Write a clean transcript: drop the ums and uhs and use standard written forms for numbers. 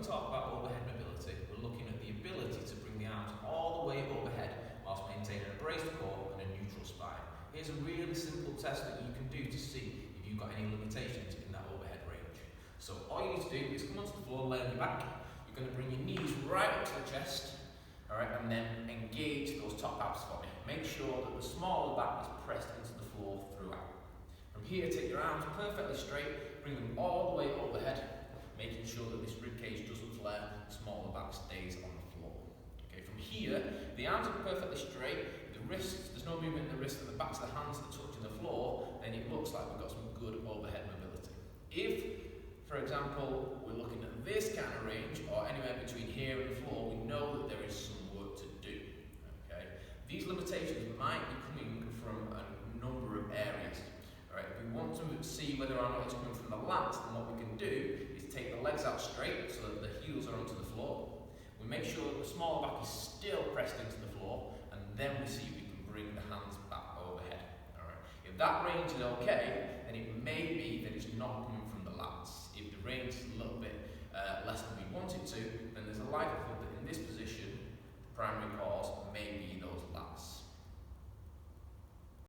talk about overhead mobility, we're looking at the ability to bring the arms all the way overhead whilst maintaining a braced core and a neutral spine. Here's a really simple test that you can do to see if you've got any limitations in that overhead range. So all you need to do is come onto the floor, lay on your back. You're going to bring your knees right up to the chest, alright, and then engage those top abs for me. Make sure that the small of the back is pressed into the floor throughout. From here, take your arms perfectly straight, bring them all the way overhead, making sure that this rib cage doesn't flare, the small of the back stays on the floor. Okay, from here, the arms are perfectly straight, the wrists, there's no movement in the wrists, and the backs of the hands are touching the floor, then it looks like we've got some good overhead mobility. If, for example, we're looking at this kind of range, or anywhere between here and the floor, we know that there is some work to do. Okay? These limitations might be coming from a number of areas. Alright, if we want to see whether or not it's coming from the lats, then what we can do is take the legs out straight so that the heels are onto the floor. We make sure that the small back is still pressed into the floor, and then we see if we can bring the hands back overhead. Alright, if that range is okay, then it may be that it's not coming from the lats. If the range is a little bit less than we want it to, then there's a likelihood that in this position, the primary core